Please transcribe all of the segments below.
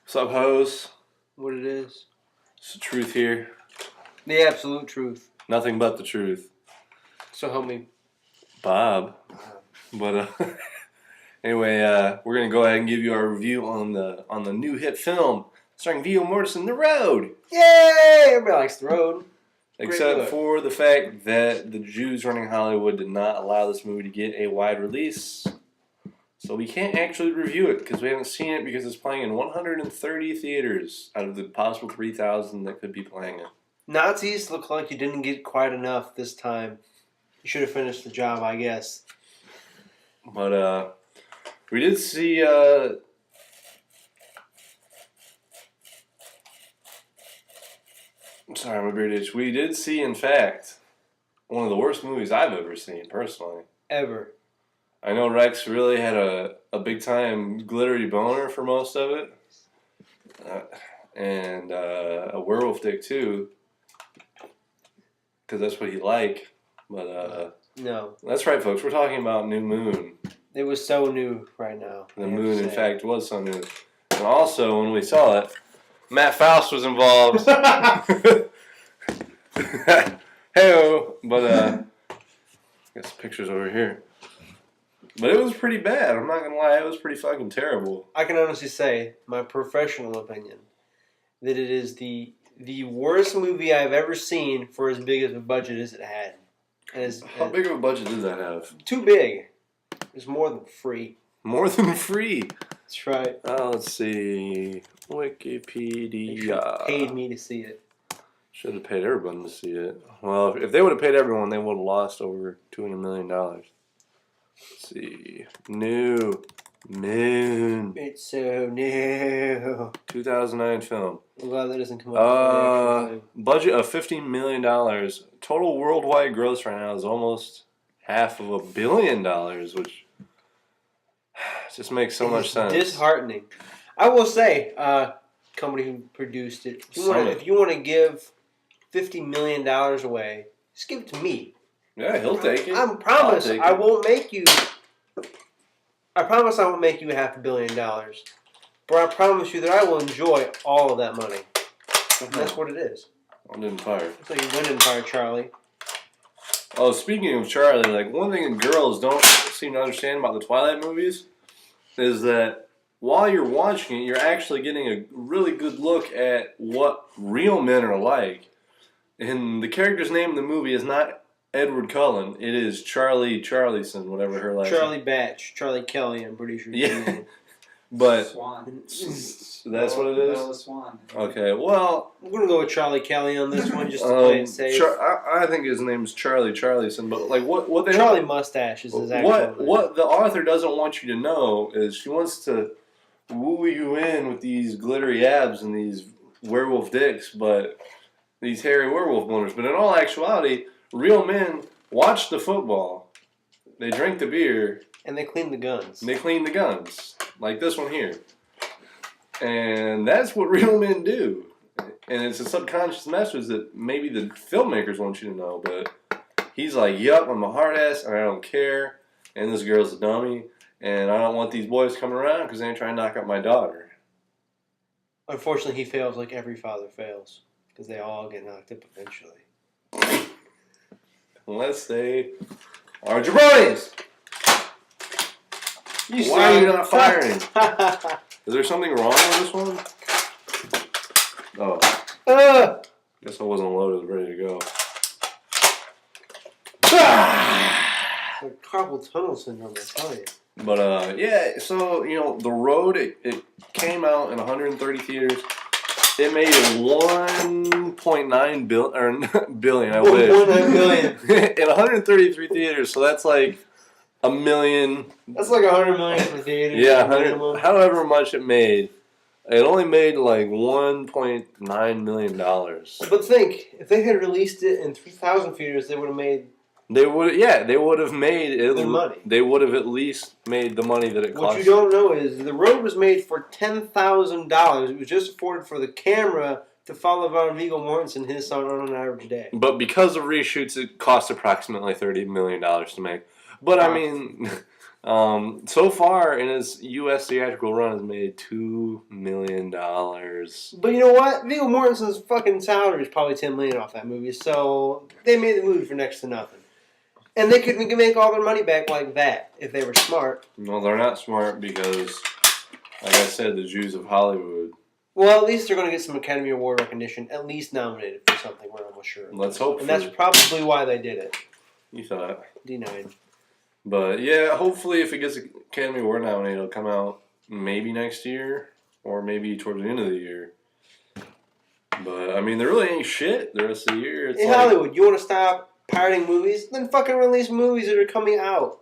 What's up, hoes? What it is. It's the truth here. The absolute truth. Nothing but the truth. So help me. Bob. But anyway, we're gonna go ahead and give you our review on the new hit film starring Viggo Mortensen, The Road. Yay! Everybody likes The Road. Except for the fact that the Jews running Hollywood did not allow this movie to get a wide release. So we can't actually review it because we haven't seen it because it's playing in 130 theaters out of the possible 3,000 that could be playing it. Nazis look like you didn't get quite enough this time. You should have finished the job, I guess. But we did see sorry, my beard itch. We did see, in fact, one of the worst movies I've ever seen, personally. Ever. I know Rex really had a big time glittery boner for most of it. And a werewolf dick, too. Because that's what he liked. But, no. That's right, folks. We're talking about New Moon. It was so new right now. The moon, in fact, was so new. And also, when we saw it, Matt Faust was involved. Hey-o. But, I got some pictures over here. But it was pretty bad. I'm not going to lie. It was pretty fucking terrible. I can honestly say, my professional opinion, that it is the worst movie I've ever seen for as big of a budget as it had. How big of a budget did that have? Too big. It was more than free. More than free? That's right. Let's see. Wikipedia. They should have paid me to see it. Should have paid everyone to see it. Well, if they would have paid everyone, they would have lost over $200 million. Let's see. New Moon. It's so new. 2009 film. I'm glad that doesn't come up. Budget of $15 million. Total worldwide gross right now is almost $500 million, which just makes so much sense. Disheartening. I will say, company who produced it, if you want to give $50 million away, just give it to me. Yeah, he'll take it. I promise I won't make you. I promise I won't make you $500 million. But I promise you that I will enjoy all of that money. And that's what it is. On Empire. It's like you win Empire, Charlie. Oh, speaking of Charlie, like one thing girls don't seem to understand about the Twilight movies is that while you're watching it, you're actually getting a really good look at what real men are like. And the character's name in the movie is not Edward Cullen. It is Charlie Charlieson, whatever her last Charlie Batch, Charlie Kelly, I'm pretty sure. Yeah. But Swan. That's what it is? Bella Swan. Okay, well, we're going to go with Charlie Kelly on this one just to play it safe. I think his name's Charlie Charlieson, but like what they Charlie Mustache is his actual name. What the author doesn't want you to know is she wants to woo you in with these glittery abs and these werewolf dicks, but these hairy werewolf boners. But in all actuality, real men watch the football, they drink the beer, and they clean the guns. They clean the guns, like this one here. And that's what real men do. And it's a subconscious message that maybe the filmmakers want you to know, but he's like, yup, I'm a hard ass, and I don't care, and this girl's a dummy, and I don't want these boys coming around because they ain't trying to knock up my daughter. Unfortunately, he fails like every father fails, because they all get knocked up eventually. Unless they are jabronis. Why are you not firing? Is there something wrong with this one? Oh. Guess I wasn't loaded, ready to go. Like carpal tunnel syndrome, I tell you. But, yeah, so, you know, The Road, it came out in 130 theaters. It made 1.9 billion, I wish. 1.9 billion. In 133 theaters, so that's like a million. That's like 100 million for theaters. Yeah, however much it made. It only made like $1.9 million. But think, if they had released it in 3,000 theaters, they would have made... They would have made their money. They would have at least made the money that it cost. What you don't know is The Road was made for $10,000. It was just afforded for the camera to follow around Viggo Mortensen and his son on an average day. But because of reshoots, it cost approximately $30 million to make. But I mean, So far in its U.S. theatrical run, has made $2 million. But you know what? Viggo Mortensen's fucking salary is probably $10 million off that movie, so they made the movie for next to nothing. And they could make all their money back like that if they were smart. No, they're not smart because, like I said, the Jews of Hollywood. Well, at least they're going to get some Academy Award recognition, at least nominated for something. We're almost sure. Let's hope. And that's probably why they did it. You thought. Denied. But yeah, hopefully, if it gets an Academy Award nominated, it'll come out maybe next year or maybe towards the end of the year. But I mean, there really ain't shit the rest of the year. It's in like, Hollywood, you want to stop pirating movies? Then fucking release movies that are coming out.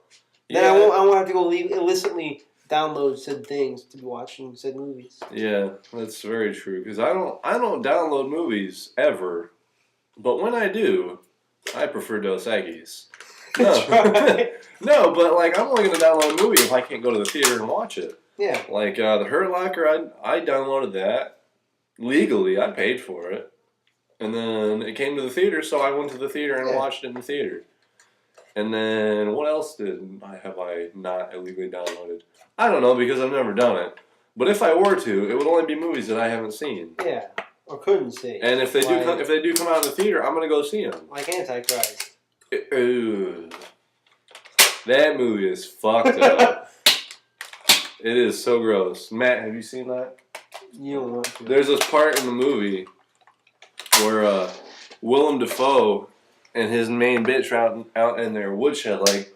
Then yeah, I won't have to go illicitly download said things to be watching said movies. yeah, that's very true. Because I don't download movies ever, but when I do, I prefer Dos Equis. No, Right. no, but like I'm only gonna download a movie if I can't go to the theater and watch it. Yeah. Like the Hurt Locker, I downloaded that legally. I paid for it, and then it came to the theater, so I went to the theater and watched it in the theater. And then what else have I not illegally downloaded? I don't know because I've never done it. But if I were to, it would only be movies that I haven't seen. Yeah. Or couldn't see. And if they do come out in the theater, I'm gonna go see them. Like Antichrist. That movie is fucked up. It is so gross. Matt, have you seen that? You don't want to. There's this part in the movie where Willem Dafoe and his main bitch are out in their woodshed, like,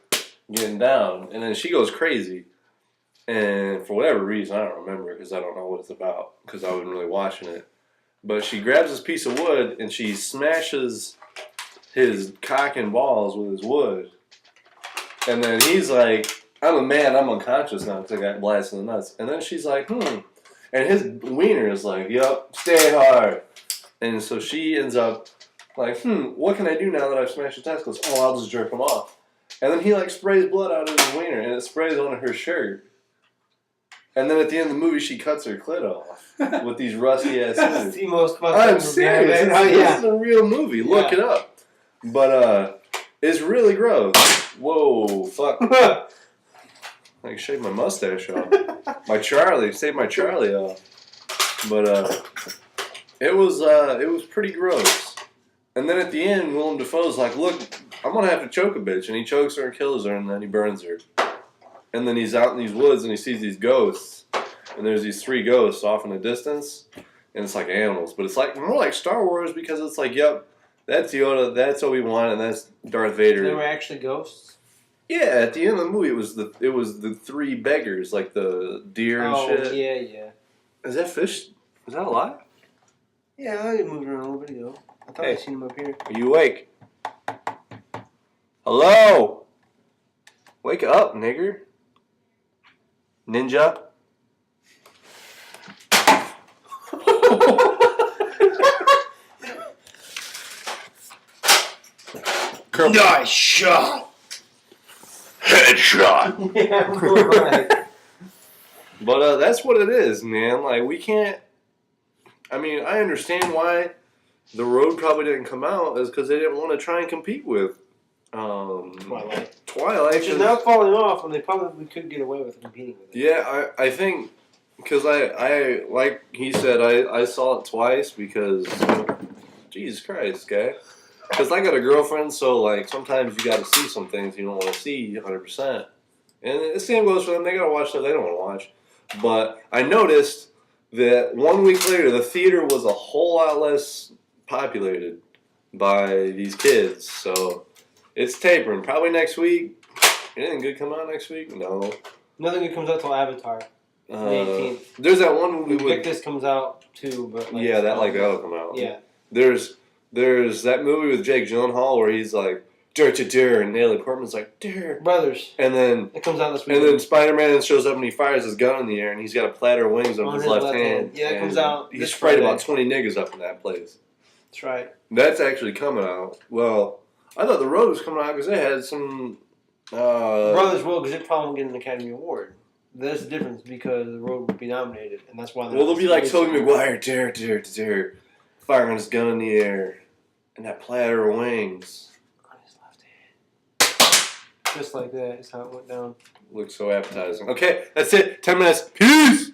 getting down. And then she goes crazy. And for whatever reason, I don't remember because I don't know what it's about because I wasn't really watching it. But she grabs this piece of wood and she smashes his cock and balls with his wood. And then he's like, I'm a man, I'm unconscious now because I got blasted in the nuts. And then she's like, And his wiener is like, yup, stay hard. And so she ends up like, what can I do now that I've smashed his testicles? Oh, I'll just jerk him off. And then he like sprays blood out of his wiener and it sprays on her shirt. And then at the end of the movie, she cuts her clit off with these rusty ass That's scissors. the most fucked I'm up serious. movie. Oh, yeah. This is a real movie. Look it up. But it's really gross. Whoa, fuck. I can shave my mustache off. Save my Charlie off. But it was pretty gross. And then at the end, Willem Dafoe's like, look, I'm gonna have to choke a bitch, and he chokes her and kills her, and then he burns her. And then he's out in these woods and he sees these ghosts, and there's these 3 ghosts off in the distance, and it's like animals, but it's like more like Star Wars because it's like, yep, that's Yoda, that's Obi-Wan, and that's Darth Vader. They were actually ghosts? Yeah, at the end of the movie, it was the 3 beggars, like the deer and shit. Oh, yeah. Is that fish? Is that alive? Yeah, I moved around a little bit ago. I thought I'd seen him up here. Are you awake? Hello? Wake up, nigger. Ninja? Nice shot. Headshot. Yeah, right. But that's what it is, man. Like, we can't... I mean, I understand why The Road probably didn't come out is because they didn't want to try and compete with Twilight. Twilight. Which is now falling off, and they probably could get away with competing with it. Yeah, I think... Because I like he said, I saw it twice because... Jesus Christ, guy. Because I got a girlfriend, so like sometimes you got to see some things you don't want to see 100%. And the same goes for them. They got to watch stuff they don't want to watch. But I noticed that 1 week later, the theater was a whole lot less populated by these kids. So it's tapering. Probably next week. Anything good come out next week? No. Nothing good comes out till Avatar. The 18th. There's that one movie with... This comes out too, but like, yeah, that'll come out. Yeah. There's that movie with Jake Gyllenhaal where he's like, "Dur," and Natalie Portman's like, "Dur." Brothers. And then it comes out this week. And then Spider-Man shows up and he fires his gun in the air and he's got a platter of wings on his left hand. Yeah, it comes out. He's sprayed about 20 niggas up in that place. That's right. That's actually coming out. Well, I thought The Road was coming out because they had some. Brothers will, because it probably won't get an Academy Award. There's a difference because The Road would be nominated, and that's why. Well, they'll be like Tobey Maguire, "Dur," firing his gun in the air, and that platter of wings on his left hand. Just like that is how it went down. Looks so appetizing. Okay, that's it. 10 minutes. Peace!